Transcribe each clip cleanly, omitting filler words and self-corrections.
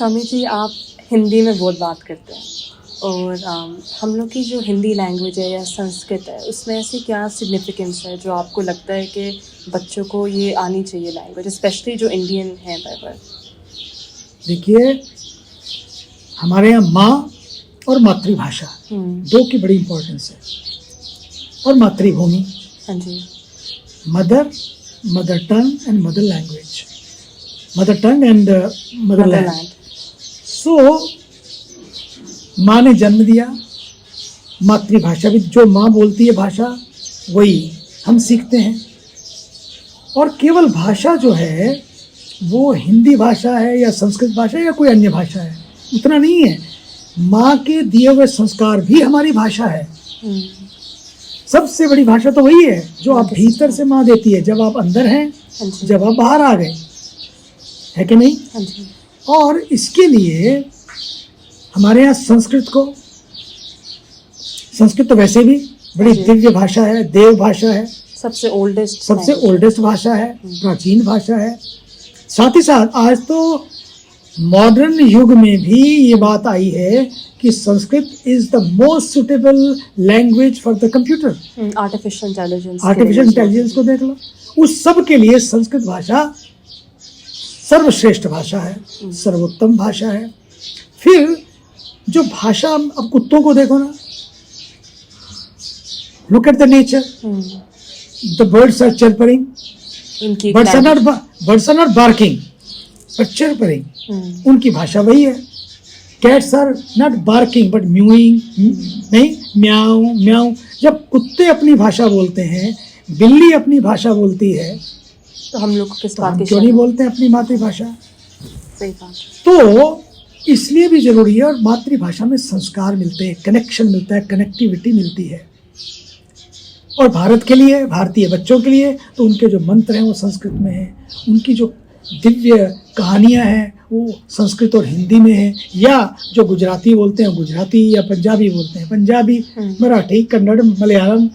स्वामी जी, आप हिंदी में बहुत बात करते हैं और हम लोग की जो हिंदी लैंग्वेज है या संस्कृत है, उसमें ऐसी क्या सिग्निफिकेंस है जो आपको लगता है कि बच्चों को ये आनी चाहिए लैंग्वेज, स्पेशली जो इंडियन है बाय बर्थ? देखिए, हमारे यहाँ माँ और मातृभाषा दो की बड़ी इम्पोर्टेंस है, और मातृभूमि, हाँ जी, mother, mother tongue and mother language, mother tongue and motherland. So माँ ने जन्म दिया, मातृभाषा भी जो माँ बोलती है भाषा वही हम सीखते हैं। और केवल भाषा जो है वो हिंदी भाषा है या संस्कृत भाषा है या कोई अन्य भाषा है, उतना नहीं है। माँ के दिए हुए संस्कार भी हमारी भाषा है। सबसे बड़ी भाषा तो वही है जो आप भीतर से माँ देती है, जब आप अंदर हैं, जब आप बाहर आ गए, है कि नहीं? और इसके लिए हमारे यहाँ संस्कृत तो वैसे भी बड़ी दिव्य भाषा है, देव भाषा है, सबसे ओल्डेस्ट भाषा है, प्राचीन भाषा है। साथ ही साथ आज तो मॉडर्न युग में भी ये बात आई है कि Sanskrit is the most suitable language for the computer. Artificial intelligence को देख लो, उस सब के लिए संस्कृत भाषा सर्वश्रेष्ठ भाषा है, सर्वोत्तम भाषा है। फिर जो भाषा, अब कुत्तों को देखो ना, look at the nature, the birds are chirping, birds are not barking but chirping, उनकी भाषा वही है। Cats are not barking but mewing, नहीं, म्याऊ म्याऊ। जब कुत्ते अपनी भाषा बोलते हैं, बिल्ली अपनी भाषा बोलती है, तो हम लोग किस बात की क्यों नहीं बोलते हैं अपनी मातृभाषा? सही बात। तो इसलिए भी जरूरी है, और मातृभाषा में संस्कार मिलते हैं, कनेक्शन मिलता है, कनेक्टिविटी मिलती है। और भारत के लिए, भारतीय बच्चों के लिए तो उनके जो मंत्र हैं वो संस्कृत में हैं, उनकी जो दिव्य कहानियां हैं वो संस्कृत और हिंदी में है, या जो गुजराती बोलते हैं गुजराती, या पंजाबी बोलते हैं Punjabi, Marathi, Kannada, Malayalam,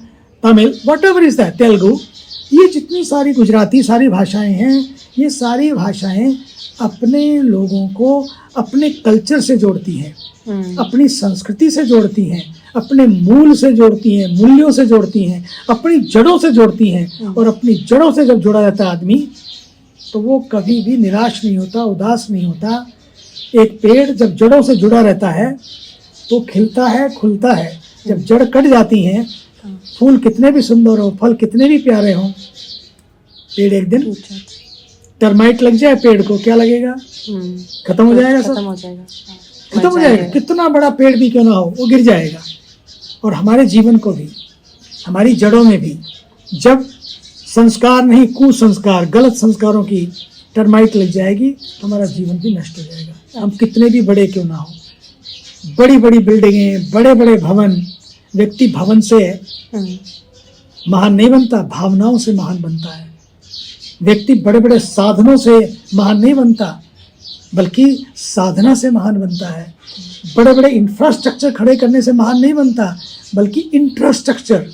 Tamil, whatever is that, Telugu, ये जितनी सारी गुजराती सारी भाषाएं हैं, ये सारी भाषाएं अपने लोगों को अपने कल्चर से जोड़ती हैं, अपनी संस्कृति से जोड़ती हैं, अपने मूल से जोड़ती हैं, मूल्यों से जोड़ती हैं, अपनी जड़ों से जोड़ती हैं। और अपनी जड़ों से जब जोड़ा जाता है आदमी, तो वो कभी भी निराश नहीं होता, उदास नहीं होता। एक पेड़ जब जड़ों से जुड़ा रहता है तो खिलता है, खुलता है। जब जड़ कट जाती हैं, फूल कितने भी सुंदर हो, फल कितने भी प्यारे हों, पेड़ एक दिन, टर्माइट लग जाए पेड़ को, क्या लगेगा? खत्म हो जाएगा, सब खत्म हो जाएगा। कितना बड़ा पेड़ भी क्यों ना हो, वो गिर जाएगा। और हमारे जीवन को भी, हमारी जड़ों में भी जब संस्कार नहीं, कुसंस्कार, गलत संस्कारों की टर्माइट लग जाएगी, तो हमारा जीवन भी नष्ट हो जाएगा। हम कितने भी बड़े क्यों ना हो, बड़ी बड़ी बिल्डिंगें, बड़े बड़े भवन, व्यक्ति भवन से महान नहीं बनता, भावनाओं से महान बनता है। व्यक्ति बड़े बड़े साधनों से महान नहीं बनता, बल्कि साधना से महान बनता है। बड़े बड़े इंफ्रास्ट्रक्चर खड़े करने से महान नहीं बनता, बल्कि इंफ्रास्ट्रक्चर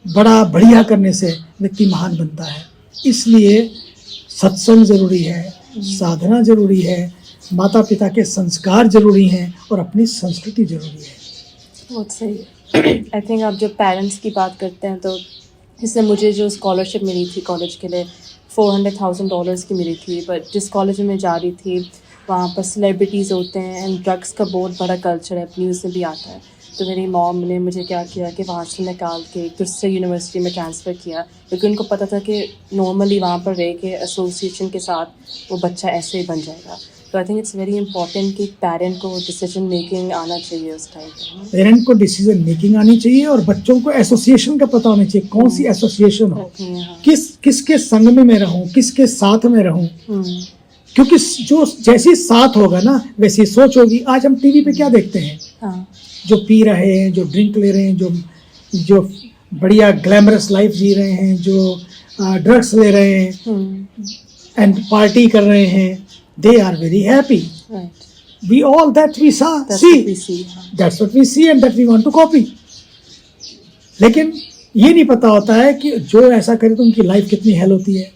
बड़ा बढ़िया करने से व्यक्ति महान बनता है। इसलिए सत्संग जरूरी है, साधना जरूरी है, माता पिता के संस्कार जरूरी हैं, और अपनी संस्कृति जरूरी है। बहुत सही। आई थिंक आप जब पेरेंट्स की बात करते हैं, तो इससे मुझे जो स्कॉलरशिप मिली थी कॉलेज के लिए, $400,000 की मिली थी। बट जिस कॉलेज में जा रही थी, वहाँ पर सेलिब्रिटीज़ होते हैं एंड ड्रग्स का बहुत बड़ा कल्चर है, न्यूज़ में भी आता है। तो मेरी मॉम ने मुझे क्या किया कि वहाँ से निकाल के दूसरे यूनिवर्सिटी में ट्रांसफ़र किया, क्योंकि उनको पता था कि नॉर्मली वहाँ पर रह के एसोसिएशन के साथ वो बच्चा ऐसे ही बन जाएगा। तो I think it's very important कि पेरेंट को डिसीजन मेकिंग आना चाहिए उस टाइम पे। पेरेंट को डिसीजन मेकिंग आनी चाहिए, और बच्चों को एसोसिएशन का पता होना चाहिए, कौन सी एसोसिएशन हो, किसके संग में मैं रहूं, किसके साथ में रहूं। क्योंकि जो जैसी साथ होगा ना, वैसी सोच होगी। आज हम टीवी पे क्या देखते हैं? जो पी रहे हैं, जो ड्रिंक ले रहे हैं, जो बढ़िया ग्लैमरस लाइफ जी रहे हैं, जो ड्रग्स ले रहे हैं एंड पार्टी कर रहे हैं, they are very happy. Right. We all that we see. That's what we see and that we want to copy. लेकिन ये नहीं पता होता है कि जो ऐसा करे तो उनकी लाइफ कितनी हेल होती है।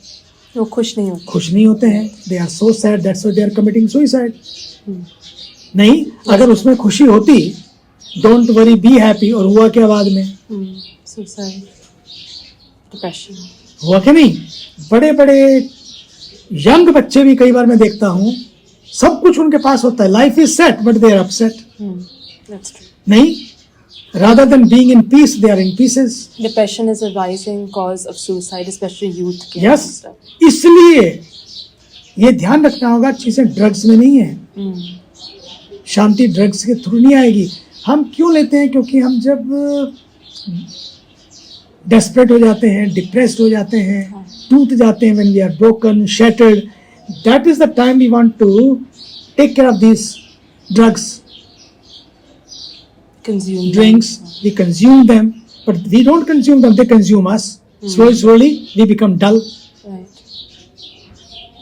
वो खुश नहीं होते. खुश नहीं होते हैं. They are so sad, that's why they are committing suicide. Hmm. नहीं, अगर उसमें खुशी होती, डोंट वरी बी हैप्पी, और हुआ क्या बाद में? Suicide, depression. हुआ कि नहीं? बड़े बड़े यंग बच्चे भी कई बार मैं देखता हूँ, सब कुछ उनके पास होता है, life is set but they are upset. That's true. नहीं, rather than being in peace, they are in pieces. Depression is a rising cause of suicide, especially youth. के Yes. stuff. इसलिए ये ध्यान रखना होगा, चीजें ड्रग्स में नहीं है. शांति ड्रग्स के थ्रू नहीं आएगी. हम क्यों लेते हैं? क्योंकि हम जब डेस्परेट हो जाते हैं, डिप्रेस्ड हो जाते हैं, टूट जाते हैं, when we are broken, shattered, that is the time we want to take care of these drugs, Consume drinks. We consume them, but we don't consume them, they consume us. Slowly we become dull. Right.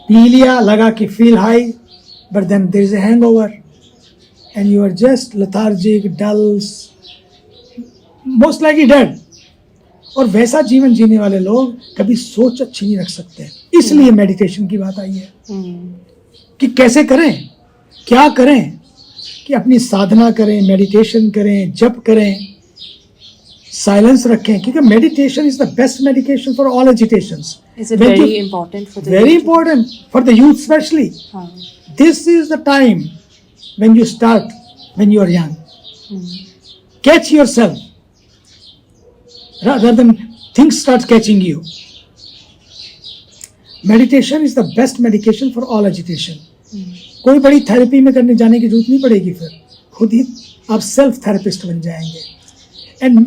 P लिया, लगा कि feel high, but then there is a hangover and you are just lethargic, dull, most likely dead. और वैसा जीवन जीने वाले लोग कभी सोच अच्छी नहीं रख सकते. इसलिए मेडिटेशन की बात आई है कि कैसे करें, क्या करें, कि अपनी साधना करें, मेडिटेशन करें, जप करें, साइलेंस रखें, क्योंकि meditation is the best medication for all agitations. Is it very important for the Very youth? important for the youth especially. हाँ. This is the time when you start, when you are young. Catch yourself rather than things start catching you. Meditation is the best medication for all agitation. कोई बड़ी therapy में करने जाने की जरूरत नहीं पड़ेगी. फिर खुद ही आप सेल्फ थेरेपिस्ट बन जाएंगे. And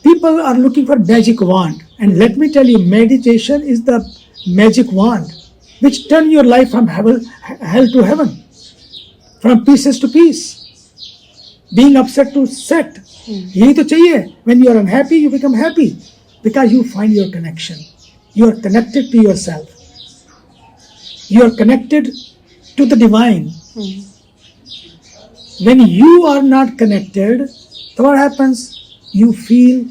people are looking for magic wand, and let me tell you, meditation is the magic wand which turn your life from hell to heaven, from pieces to peace, being upset to set. यही तो चाहिए. When you are unhappy, you become happy because you find your connection. You are connected to yourself. You are connected to the divine. When you are not connected, so what happens? You feel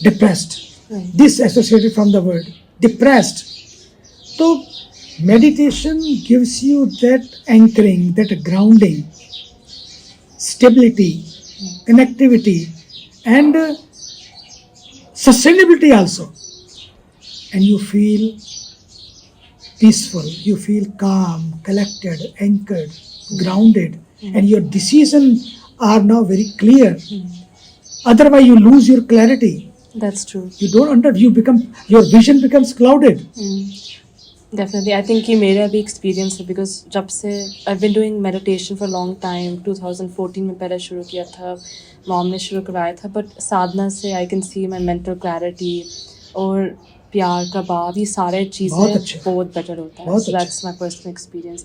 depressed. Right. Disassociated from the word depressed. So meditation gives you that anchoring, that grounding, stability, connectivity, and sustainability also. And you feel peaceful, you feel calm, collected, anchored, grounded, and your decisions are now very clear. Otherwise you lose your clarity. That's true. You become, your vision becomes clouded. Definitely. I think ये मेरा भी experience है, because जब से I've been doing meditation for a long time. 2014 में पहले शुरू किया था, मॉम ने शुरू करवाया था, but साधना से I can see my mental clarity और प्यार का भाव, ये सारे चीज़ें बहुत बेटर होता है. So that's my personal experience.